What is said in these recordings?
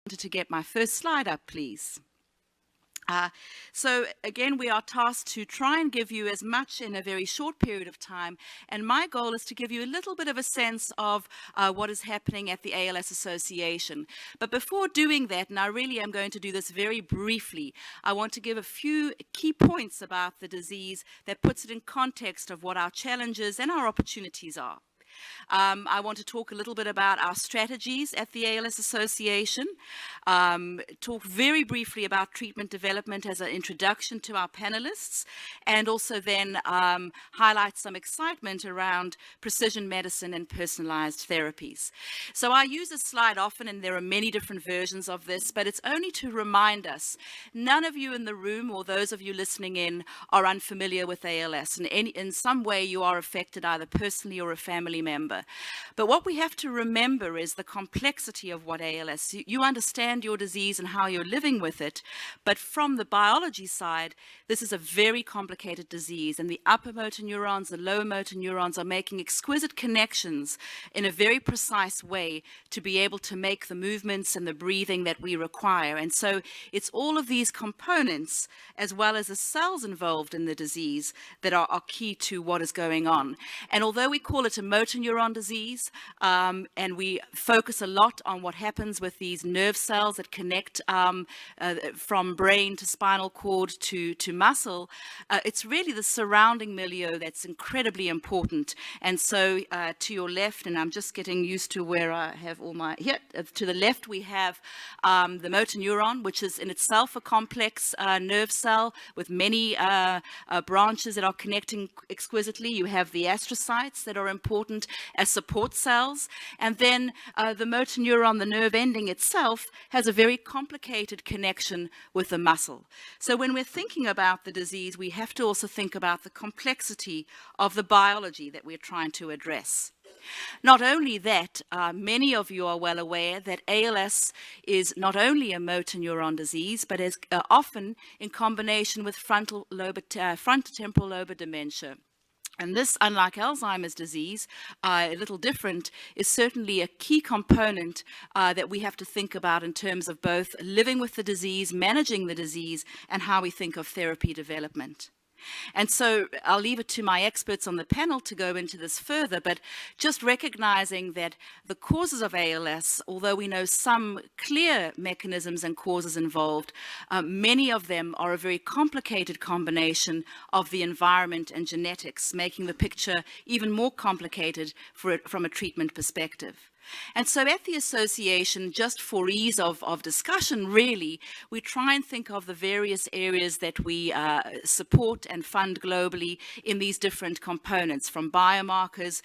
To get my first slide up, please. So again, we are tasked to try and give you as much in a very short period of time, and my goal is to give you a little bit of a sense of what is happening at the ALS Association. But before doing that, and I really am going to do this very briefly, I want to give a few key points about the disease that puts it in context of what our challenges and our opportunities are. I want to talk a little bit about our strategies at the ALS Association, talk very briefly about treatment development as an introduction to our panelists, and also then highlight some excitement around precision medicine and personalized therapies. So I use this slide often, and there are many different versions of this, but it's only to remind us, none of you in the room or those of you listening in are unfamiliar with ALS. In some way you are affected either personally or a family member. But what we have to remember is the complexity of what ALS. You understand your disease and how you're living with it, but from the biology side, this is a very complicated disease, and the upper motor neurons, the lower motor neurons are making exquisite connections in a very precise way to be able to make the movements and the breathing that we require. And so it's all of these components, as well as the cells involved in the disease, that are key to what is going on. And although we call it a motor neuron disease, and we focus a lot on what happens with these nerve cells that connect from brain to spinal cord to muscle, it's really the surrounding milieu that's incredibly important. And so to your left, and I'm just getting used to where I have all my, here, to the left we have the motor neuron, which is in itself a complex nerve cell with many branches that are connecting exquisitely. You have the astrocytes that are important as support cells, and then the motor neuron, the nerve ending itself, has a very complicated connection with the muscle. So when we're thinking about the disease, we have to also think about the complexity of the biology that we're trying to address. Not only that, many of you are well aware that ALS is not only a motor neuron disease, but is often in combination with frontotemporal lobe dementia. And this, unlike Alzheimer's disease, a little different, is certainly a key component that we have to think about in terms of both living with the disease, managing the disease, and how we think of therapy development. And so I'll leave it to my experts on the panel to go into this further, but just recognizing that the causes of ALS, although we know some clear mechanisms and causes involved, many of them are a very complicated combination of the environment and genetics, making the picture even more complicated from a treatment perspective. And so at the association, just for ease of discussion, really, we try and think of the various areas that we support and fund globally in these different components, from biomarkers,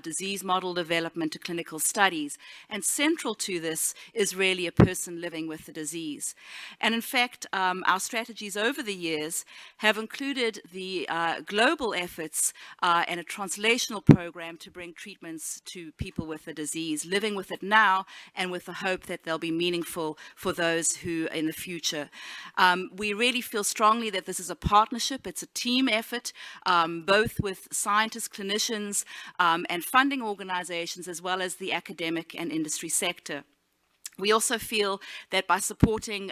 disease model development to clinical studies. And central to this is really a person living with the disease. And in fact, our strategies over the years have included the global efforts and a translational program to bring treatments to people with the disease, living with it now, and with the hope that they'll be meaningful for those who in the future. We really feel strongly that this is a partnership, it's a team effort, both with scientists, clinicians, and funding organizations, as well as the academic and industry sector. We also feel that by supporting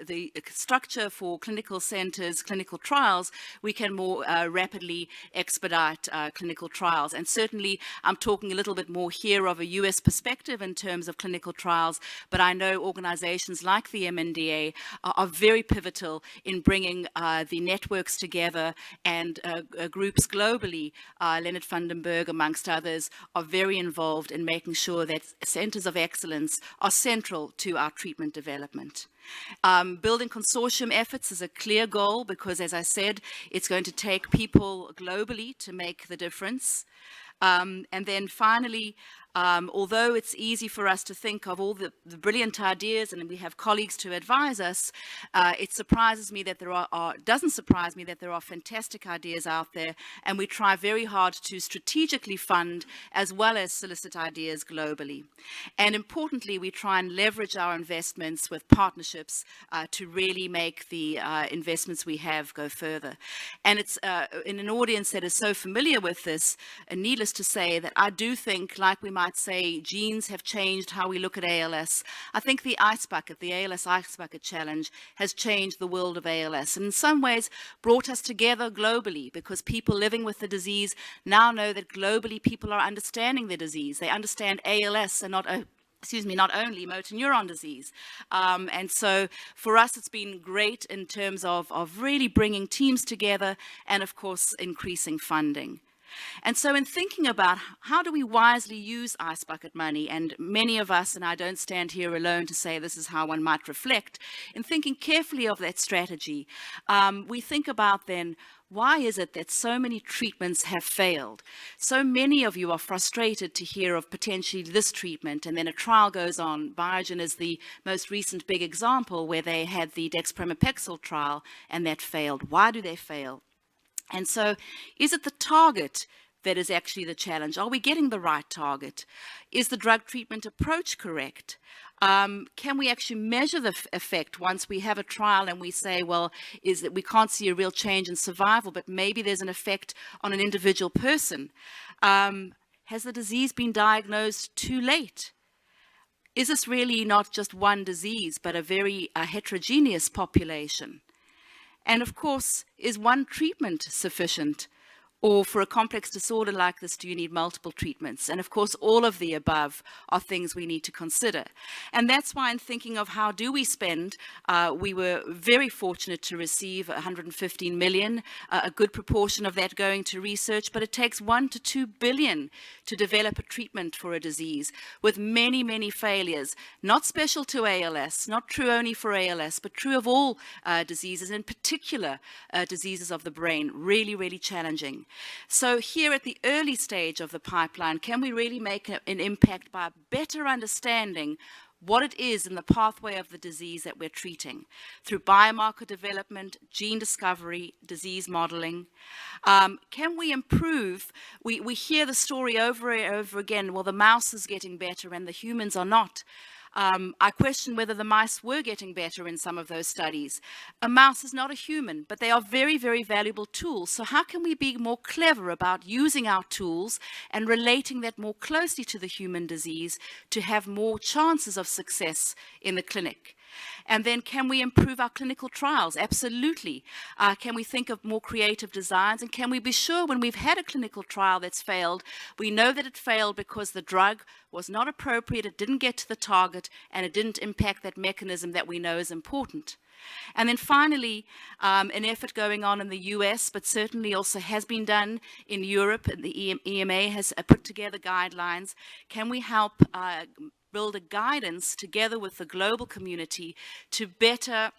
the structure for clinical centers, clinical trials, we can more rapidly expedite clinical trials. And certainly, I'm talking a little bit more here of a US perspective in terms of clinical trials, but I know organizations like the MNDA are very pivotal in bringing the networks together, and groups globally, Leonard Vandenberg amongst others, are very involved in making sure that centers of excellence are central to our treatment development. Building consortium efforts is a clear goal because, as I said, it's going to take people globally to make the difference. And then finally, although it's easy for us to think of all the brilliant ideas, and we have colleagues to advise us, it surprises me that doesn't surprise me that there are fantastic ideas out there, and we try very hard to strategically fund as well as solicit ideas globally. And importantly, we try and leverage our investments with partnerships to really make the investments we have go further. And it's in an audience that is so familiar with this, needless to say that I do think, like we might might say genes have changed how we look at ALS. I think the ice bucket, the ALS Ice Bucket Challenge, has changed the world of ALS, and in some ways brought us together globally, because people living with the disease now know that globally people are understanding the disease. They understand ALS and not only motor neuron disease. And so for us, it's been great in terms of really bringing teams together and, of course, increasing funding. And so in thinking about how do we wisely use ice bucket money, and many of us, and I don't stand here alone to say this is how one might reflect, in thinking carefully of that strategy, we think about then, why is it that so many treatments have failed? So many of you are frustrated to hear of potentially this treatment, and then a trial goes on. Biogen is the most recent big example where they had the dexpramipexole trial and that failed. Why do they fail? And so is it the target that is actually the challenge? Are we getting the right target? Is the drug treatment approach correct? Can we actually measure the effect once we have a trial and we say, well, is that we can't see a real change in survival, but maybe there's an effect on an individual person? Has the disease been diagnosed too late? Is this really not just one disease, but a very heterogeneous population? And of course, is one treatment sufficient? Or for a complex disorder like this, do you need multiple treatments? And of course, all of the above are things we need to consider. And that's why in thinking of how do we spend, we were very fortunate to receive 115 million, a good proportion of that going to research, but it takes 1 to 2 billion to develop a treatment for a disease with many, many failures, not special to ALS, not true only for ALS, but true of all diseases, in particular diseases of the brain, really, really challenging. So here at the early stage of the pipeline, can we really make an impact by better understanding what it is in the pathway of the disease that we're treating through biomarker development, gene discovery, disease modeling? Can we improve? We hear the story over and over again, well, the mouse is getting better and the humans are not. I question whether the mice were getting better in some of those studies. A mouse is not a human, but they are very, very valuable tools. So how can we be more clever about using our tools and relating that more closely to the human disease to have more chances of success in the clinic? And then can we improve our clinical trials? Absolutely. Can we think of more creative designs? And can we be sure when we've had a clinical trial that's failed, we know that it failed because the drug was not appropriate, it didn't get to the target, and it didn't impact that mechanism that we know is important. And then finally, an effort going on in the US, but certainly also has been done in Europe, and the EMA has put together guidelines. Can we help build a guidance together with the global community to better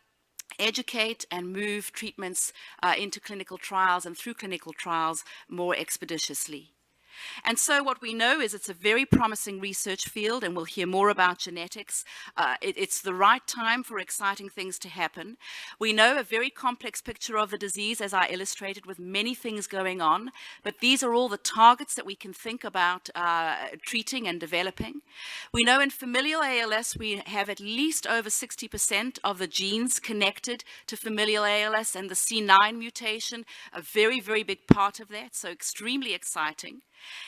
educate and move treatments into clinical trials and through clinical trials more expeditiously? And so what we know is it's a very promising research field, and we'll hear more about genetics. It's the right time for exciting things to happen. We know a very complex picture of the disease, as I illustrated, with many things going on, but these are all the targets that we can think about treating and developing. We know in familial ALS we have at least over 60% of the genes connected to familial ALS, and the C9 mutation, a very, very big part of that, so extremely exciting.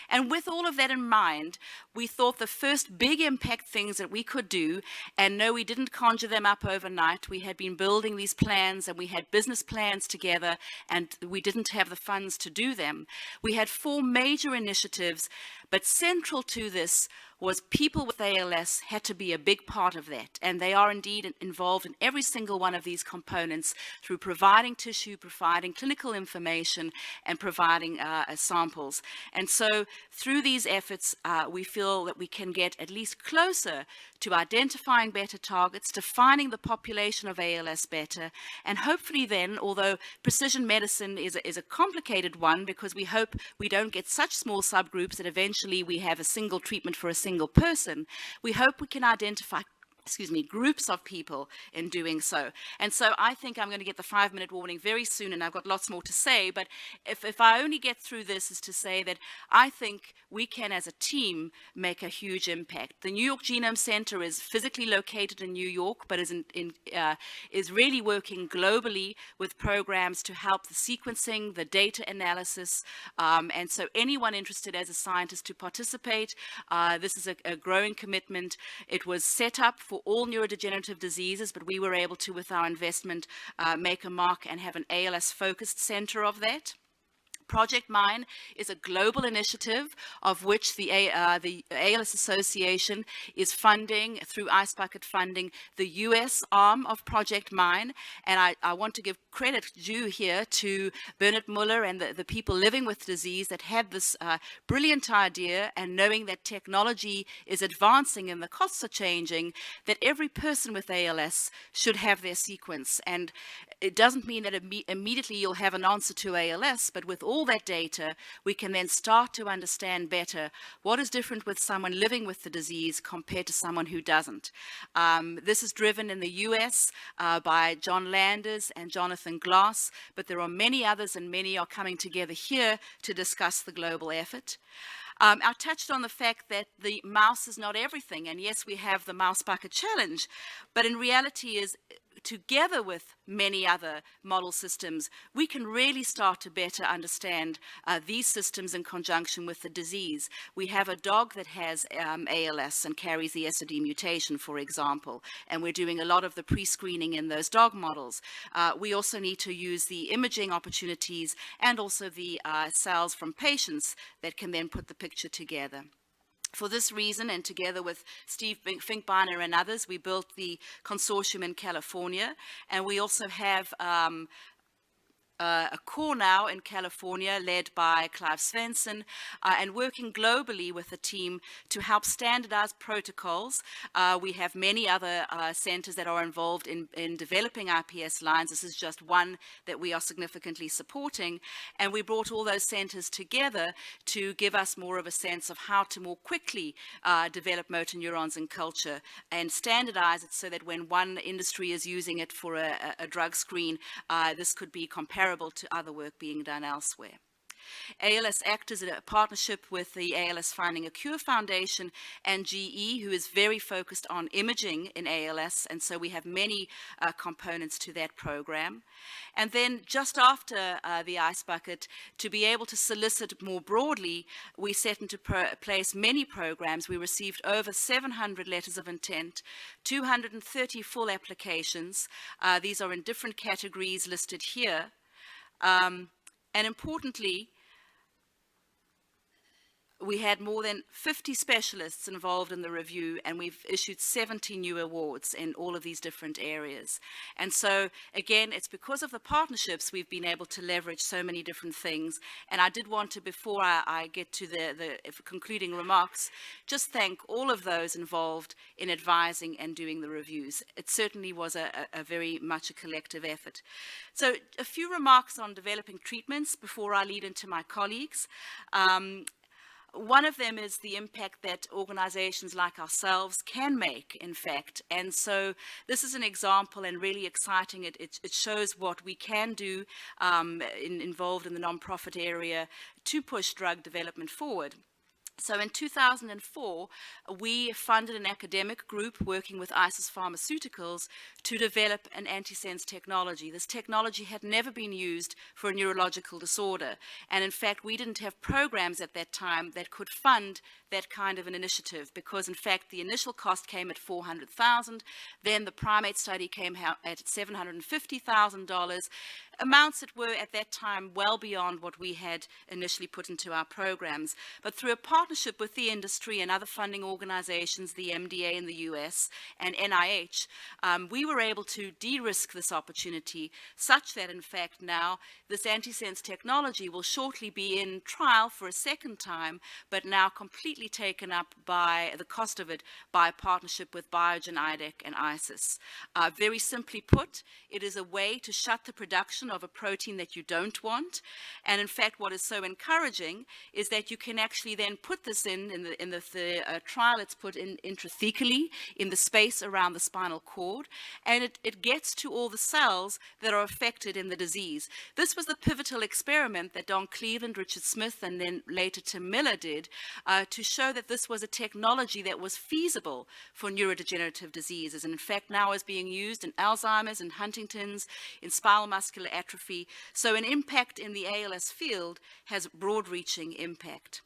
And with all of that in mind, we thought the first big impact things that we could do, and no, we didn't conjure them up overnight. We had been building these plans, and we had business plans together, and we didn't have the funds to do them. We had 4 major initiatives, but central to this was people with ALS had to be a big part of that, and they are indeed involved in every single one of these components through providing tissue, providing clinical information, and providing samples. And so through these efforts, we feel that we can get at least closer to identifying better targets, defining the population of ALS better, and hopefully then, although precision medicine is a complicated one, because we hope we don't get such small subgroups that eventually we have a single treatment for a single person, we hope we can identify groups of people in doing so. And so I think I'm going to get the 5-minute warning very soon, and I've got lots more to say, but if I only get through this, is to say that I think we can, as a team, make a huge impact. The New York Genome Center is physically located in New York, but is really working globally with programs to help the sequencing, the data analysis, and so anyone interested as a scientist to participate, this is a growing commitment. It was set up for all neurodegenerative diseases, but we were able to, with our investment, make a mark and have an ALS-focused center of that. Project Mine is a global initiative of which the ALS Association is funding, through Ice Bucket funding, the US arm of Project Mine. And I want to give credit due here to Bernard Muller and the people living with disease that had this brilliant idea, and knowing that technology is advancing and the costs are changing, that every person with ALS should have their sequence. And it doesn't mean that immediately you'll have an answer to ALS, but with all that data, we can then start to understand better what is different with someone living with the disease compared to someone who doesn't. This is driven in the US by John Landers and Jonathan Glass, but there are many others, and many are coming together here to discuss the global effort. I touched on the fact that the mouse is not everything, and yes, we have the Mouse Bucket Challenge, but in reality is, together with many other model systems, we can really start to better understand these systems in conjunction with the disease. We have a dog that has ALS and carries the SOD mutation, for example, and we're doing a lot of the pre-screening in those dog models. We also need to use the imaging opportunities and also the cells from patients that can then put the picture together. For this reason, and together with Steve Finkbeiner and others, we built the consortium in California, and we also have a core now in California led by Clive Svensson, and working globally with a team to help standardize protocols. We have many other centers that are involved in developing IPS lines. This is just one that we are significantly supporting, and we brought all those centers together to give us more of a sense of how to more quickly develop motor neurons in culture and standardize it so that when one industry is using it for a drug screen, this could be comparable to other work being done elsewhere. ALS ACT is a partnership with the ALS Finding a Cure Foundation and GE, who is very focused on imaging in ALS, and so we have many components to that program. And then just after the Ice Bucket, to be able to solicit more broadly, we set into place many programs. We received over 700 letters of intent, 230 full applications. These are in different categories listed here. And importantly, we had more than 50 specialists involved in the review, and we've issued 70 new awards in all of these different areas. And so, again, it's because of the partnerships we've been able to leverage so many different things. And I did want to, before I get to the concluding remarks, just thank all of those involved in advising and doing the reviews. It certainly was a very much a collective effort. So a few remarks on developing treatments before I lead into my colleagues. One of them is the impact that organizations like ourselves can make, in fact. And so this is an example and really exciting. It shows what we can do involved in the nonprofit area to push drug development forward. So in 2004, we funded an academic group working with ISIS Pharmaceuticals to develop an antisense technology. This technology had never been used for a neurological disorder. And in fact, we didn't have programs at that time that could fund that kind of an initiative, because in fact, the initial cost came at $400,000. Then the primate study came out at $750,000. Amounts that were at that time well beyond what we had initially put into our programs. But through a partnership with the industry and other funding organizations, the MDA in the US and NIH, we were able to de-risk this opportunity such that in fact now this antisense technology will shortly be in trial for a second time, but now completely taken up by the cost of it by a partnership with Biogen, IDEC and ISIS. Very simply put, it is a way to shut the production button of a protein that you don't want. And in fact, what is so encouraging is that you can actually then put this in the trial. It's put in intrathecally in the space around the spinal cord, and it gets to all the cells that are affected in the disease. This was the pivotal experiment that Don Cleveland, Richard Smith, and then later Tim Miller did to show that this was a technology that was feasible for neurodegenerative diseases, and in fact now is being used in Alzheimer's and Huntington's, in spinal muscular atrophy. So an impact in the ALS field has broad-reaching impact.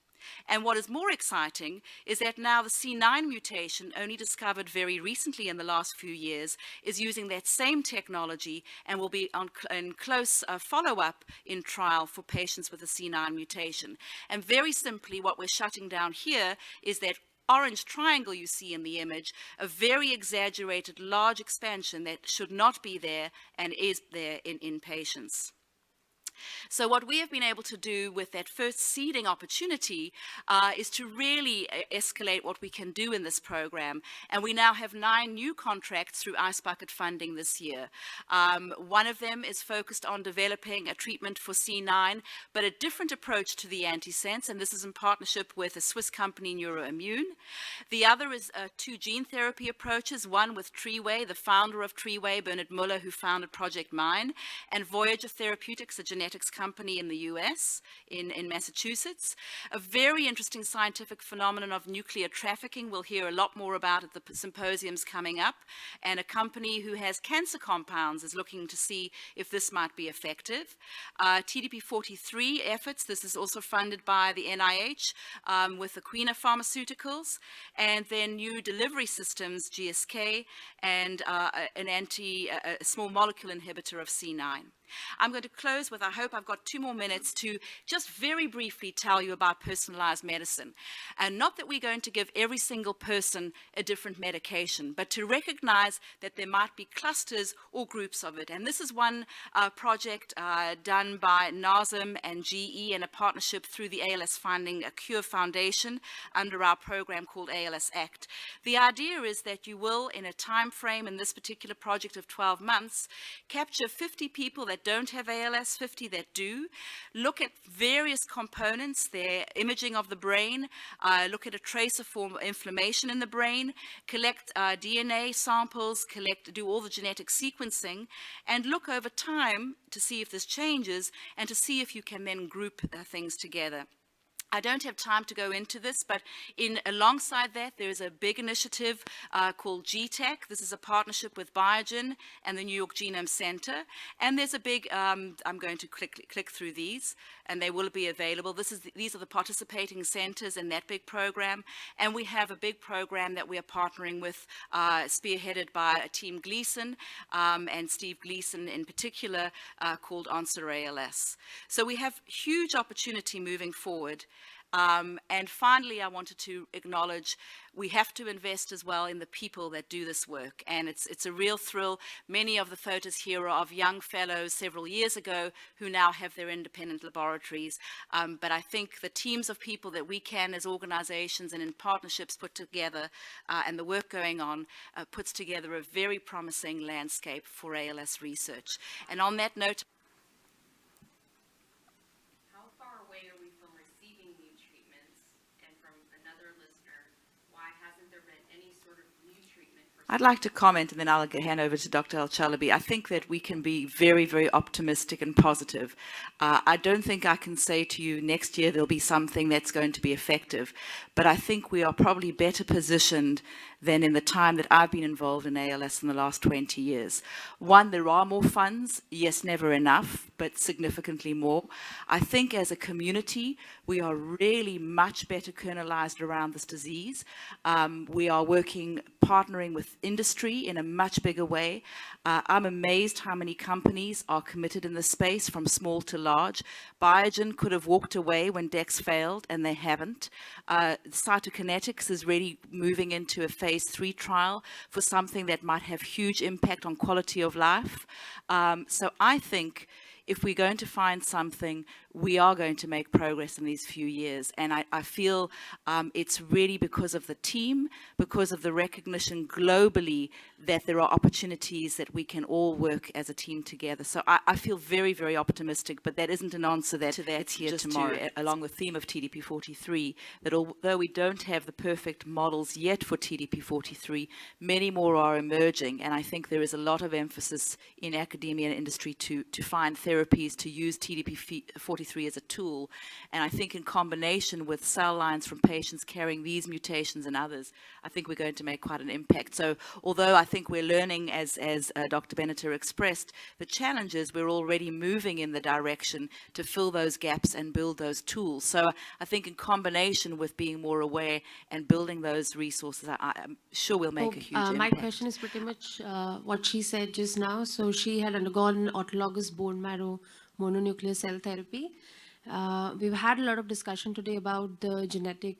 And what is more exciting is that now the C9 mutation, only discovered very recently in the last few years, is using that same technology and will be in close follow-up in trial for patients with a C9 mutation. And very simply, what we're shutting down here is that orange triangle you see in the image, a very exaggerated large expansion that should not be there and is there in patients. So what we have been able to do with that first seeding opportunity is to really escalate what we can do in this program. And we now have 9 new contracts through Ice Bucket funding this year. One of them is focused on developing a treatment for C9, but a different approach to the antisense, and this is in partnership with a Swiss company, Neuroimmune. The other is 2 gene therapy approaches, one with Treeway, the founder of Treeway, Bernard Muller, who founded Project Mine, and Voyager Therapeutics, a genetics company in the US, in Massachusetts. A very interesting scientific phenomenon of nuclear trafficking. We'll hear a lot more about at the symposiums coming up. And a company who has cancer compounds is looking to see if this might be effective. TDP-43 efforts, this is also funded by the NIH with Aquina Pharmaceuticals. And then new delivery systems, GSK, and a small molecule inhibitor of C9. I'm going to close with, I hope I've got 2 more minutes to just very briefly tell you about personalized medicine. And not that we're going to give every single person a different medication, but to recognize that there might be clusters or groups of it. And this is one project done by NASM and GE in a partnership through the ALS Finding a Cure Foundation under our program called ALS ACT. The idea is that you will, in a time frame in this particular project of 12 months, capture 50 people that don't have ALS, 50 that do, look at various components, their imaging of the brain, look at a tracer form of inflammation in the brain, collect DNA samples, do all the genetic sequencing, and look over time to see if this changes and to see if you can then group things together. I don't have time to go into this, but alongside that, there is a big initiative called GTAC. This is a partnership with Biogen and the New York Genome Center. And there's a big, I'm going to click through these, and they will be available. These are the participating centers in that big program. And we have a big program that we are partnering with, spearheaded by Team Gleason, and Steve Gleason in particular, called Answer ALS. So we have huge opportunity moving forward. And finally, I wanted to acknowledge we have to invest as well in the people that do this work. And it's a real thrill. Many of the photos here are of young fellows several years ago who now have their independent laboratories. But I think the teams of people that we can as organizations and in partnerships put together and the work going on puts together a very promising landscape for ALS research. And on that note, I'd like to comment, and then I'll hand over to Dr. El-Chalabi. I think that we can be very, very optimistic and positive. I don't think I can say to you next year there'll be something that's going to be effective, but I think we are probably better positioned than in the time that I've been involved in ALS in the last 20 years. One, there are more funds. Yes, never enough, but significantly more. I think as a community, we are really much better kernelized around this disease. We are partnering with industry in a much bigger way. I'm amazed how many companies are committed in this space, from small to large. Biogen could have walked away when DEX failed, and they haven't. Cytokinetics is really moving into a phase 3 trial for something that might have huge impact on quality of life. So I think if we're going to find something, we are going to make progress in these few years. And I feel it's really because of the team, because of the recognition globally that there are opportunities that we can all work as a team together. So I feel very, very optimistic, but that isn't an answer that it's here tomorrow. Along the theme of TDP-43, that although we don't have the perfect models yet for TDP-43, many more are emerging, and I think there is a lot of emphasis in academia and industry to find therapies to use TDP-43 as a tool. And I think in combination with cell lines from patients carrying these mutations and others, I think we're going to make quite an impact. So although I think we're learning, as Dr. Benneter expressed, the challenge is we're already moving in the direction to fill those gaps and build those tools. So I think in combination with being more aware and building those resources, I'm sure we'll make a huge impact. My question is pretty much what she said just now. So she had undergone autologous bone marrow mononuclear cell therapy. We've had a lot of discussion today about the genetic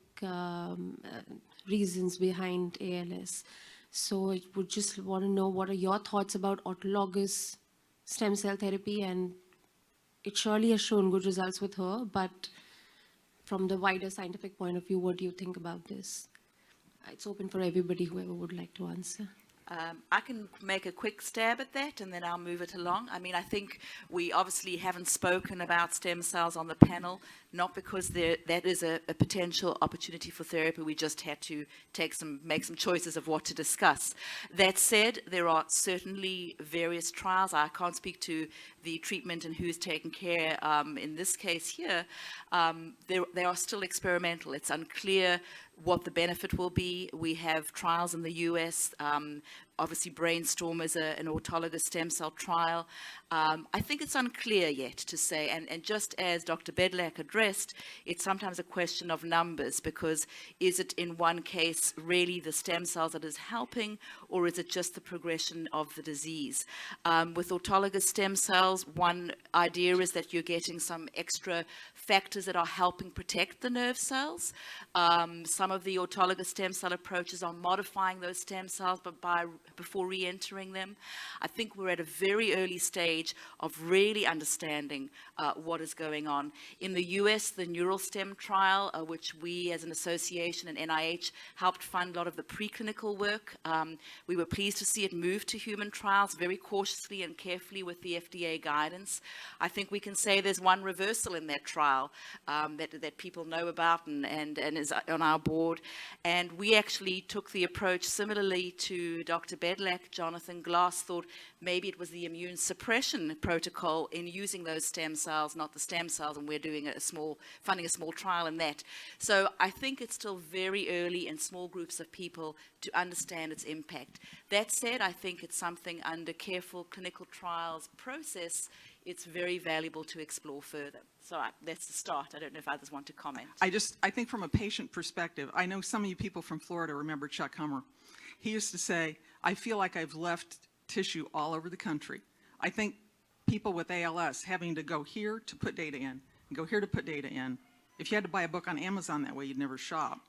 reasons behind ALS. So I would just want to know, what are your thoughts about autologous stem cell therapy? And it surely has shown good results with her, but from the wider scientific point of view, what do you think about this? It's open for everybody, whoever would like to answer. I can make a quick stab at that, and then I'll move it along. I mean, I think we obviously haven't spoken about stem cells on the panel, not because that is a potential opportunity for therapy. We just had to make some choices of what to discuss. That said, there are certainly various trials. I can't speak to the treatment and who's taking care in this case here. They are still experimental. It's unclear what the benefit will be. We have trials in the US. Obviously, Brainstorm is an autologous stem cell trial. I think it's unclear yet to say, and just as Dr. Bedlak addressed, it's sometimes a question of numbers, because is it in one case really the stem cells that is helping, or is it just the progression of the disease? With autologous stem cells, one idea is that you're getting some extra factors that are helping protect the nerve cells. Some of the autologous stem cell approaches are modifying those stem cells, but before re-entering them. I think we're at a very early stage of really understanding what is going on. In the US, the Neural Stem trial, which we as an association and NIH helped fund a lot of the preclinical work, we were pleased to see it move to human trials very cautiously and carefully with the FDA guidance. I think we can say there's one reversal in that trial that people know about and is on our board. And we actually took the approach similarly to Dr. Bedlak. Jonathan Glass thought maybe it was the immune suppression protocol in using those stem cells, not the stem cells, and we're doing funding a small trial in that. So I think it's still very early in small groups of people to understand its impact. That said, I think it's something under careful clinical trials process, it's very valuable to explore further. So that's the start. I don't know if others want to comment. I think from a patient perspective, I know some of you people from Florida remember Chuck Hummer. He used to say, I feel like I've left tissue all over the country. I think people with ALS having to go here to put data in and go here to put data in. If you had to buy a book on Amazon that way, you'd never shop.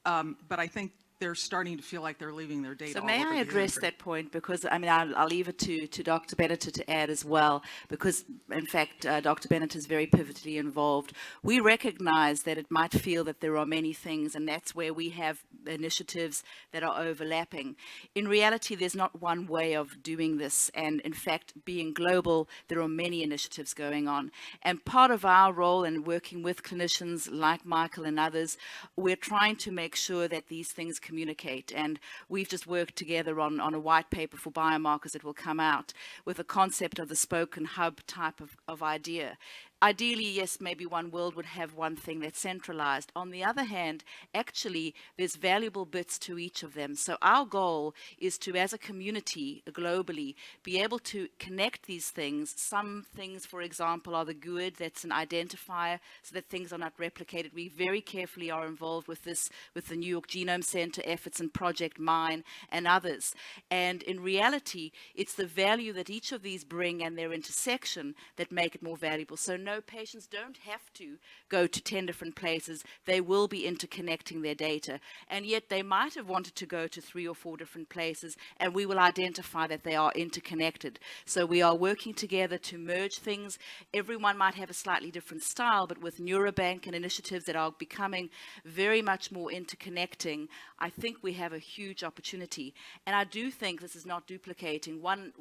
But I think they're starting to feel like they're leaving their data. So may I address that point? Because I mean, I'll leave it to Dr. Benneter to add as well, because in fact, Dr. Benneter is very pivotally involved. We recognize that it might feel that there are many things, and that's where we have initiatives that are overlapping. In reality, there's not one way of doing this, and in fact, being global, there are many initiatives going on. And part of our role in working with clinicians like Michael and others, we're trying to make sure that these things communicate. And we've just worked together on a white paper for biomarkers that will come out with a concept of the spoken hub type of idea. Ideally, yes, maybe one world would have one thing that's centralized. On the other hand, actually, there's valuable bits to each of them. So our goal is to, as a community globally, be able to connect these things. Some things, for example, are the GUID, that's an identifier so that things are not replicated. We very carefully are involved with this, with the New York Genome Center efforts and Project Mine and others. And in reality, it's the value that each of these bring and their intersection that make it more valuable. So no know, patients don't have to go to 10 different places. They will be interconnecting their data. And yet they might have wanted to go to 3 or 4 different places, and we will identify that they are interconnected. So we are working together to merge things. Everyone might have a slightly different style, but with Neurobank and initiatives that are becoming very much more interconnecting, I think we have a huge opportunity. And I do think this is not duplicating. One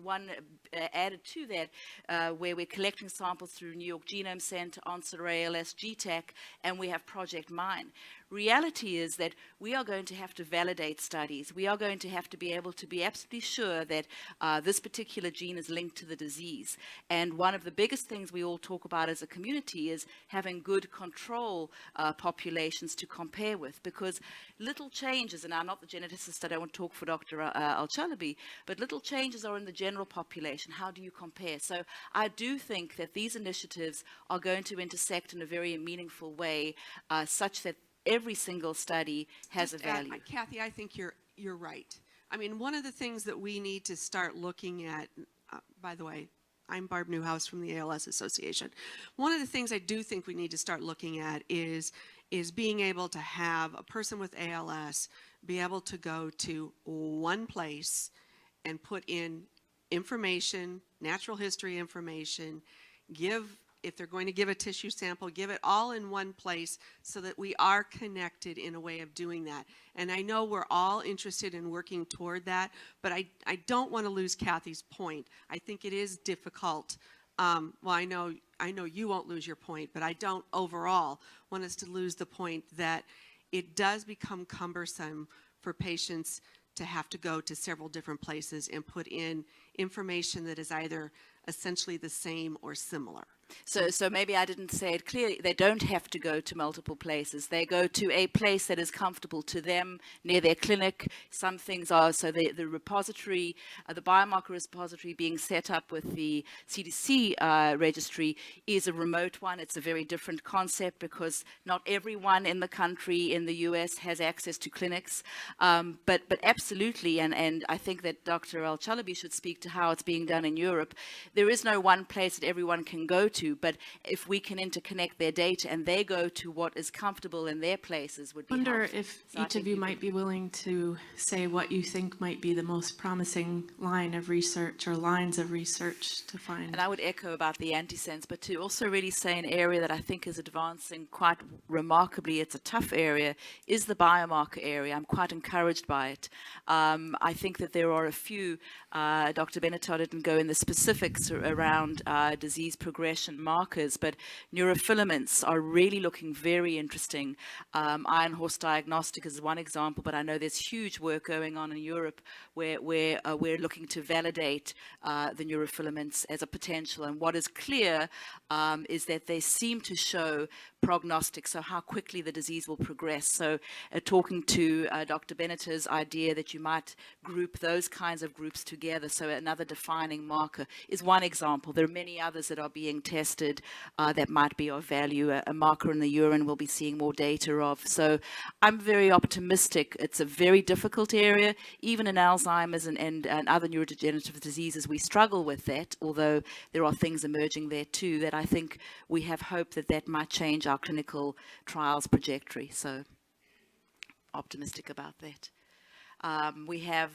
added to that, where we're collecting samples through New York Genome Center, Answer ALS, GTAC, and we have Project Mine. Reality is that we are going to have to validate studies. We are going to have to be able to be absolutely sure that this particular gene is linked to the disease. And one of the biggest things we all talk about as a community is having good control populations to compare with, because little changes, and I'm not the geneticist, I don't want to talk for Dr. Al-Chalabi, but little changes are in the general population. How do you compare? So I do think that these initiatives are going to intersect in a very meaningful way, such that every single study has a value. Kathy, I think you're right. I mean, one of the things that we need to start looking at, by the way, I'm Barb Newhouse from the ALS Association. One of the things I do think we need to start looking at is being able to have a person with ALS be able to go to one place and put in information, natural history information, if they're going to give a tissue sample, give it all in one place so that we are connected in a way of doing that. And I know we're all interested in working toward that, but I don't want to lose Kathy's point. I think it is difficult. Well, I know you won't lose your point, but I don't overall want us to lose the point that it does become cumbersome for patients to have to go to several different places and put in information that is either essentially the same or similar. So maybe I didn't say it clearly. They don't have to go to multiple places. They go to a place that is comfortable to them, near their clinic. Some things are, so the repository, the biomarker repository being set up with the CDC registry is a remote one. It's a very different concept because not everyone in the country, in the US, has access to clinics. But absolutely, and I think that Dr. Al-Chalabi should speak to how it's being done in Europe. There is no one place that everyone can go to, but if we can interconnect their data and they go to what is comfortable in their places would be helpful. I wonder if each of you might be willing to say what you think might be the most promising line of research or lines of research to find. And I would echo about the antisense, but to also really say an area that I think is advancing quite remarkably, it's a tough area, is the biomarker area. I'm quite encouraged by it. I think that there are a few, Dr. Benetton didn't go in the specifics around disease progression markers, but neurofilaments are really looking very interesting. Iron horse diagnostic is one example, but I know there's huge work going on in Europe where we're looking to validate the neurofilaments as a potential. And what is clear is that they seem to show prognostic, so how quickly the disease will progress. So talking to Dr. Bennett's idea that you might group those kinds of groups together, so another defining marker is one example. There are many others that are being tested that might be of value. A marker in the urine we'll be seeing more data of. So I'm very optimistic. It's a very difficult area. Even in Alzheimer's and other neurodegenerative diseases, we struggle with that, although there are things emerging there too that I think we have hope that that might change our clinical trials trajectory. So optimistic about that. We have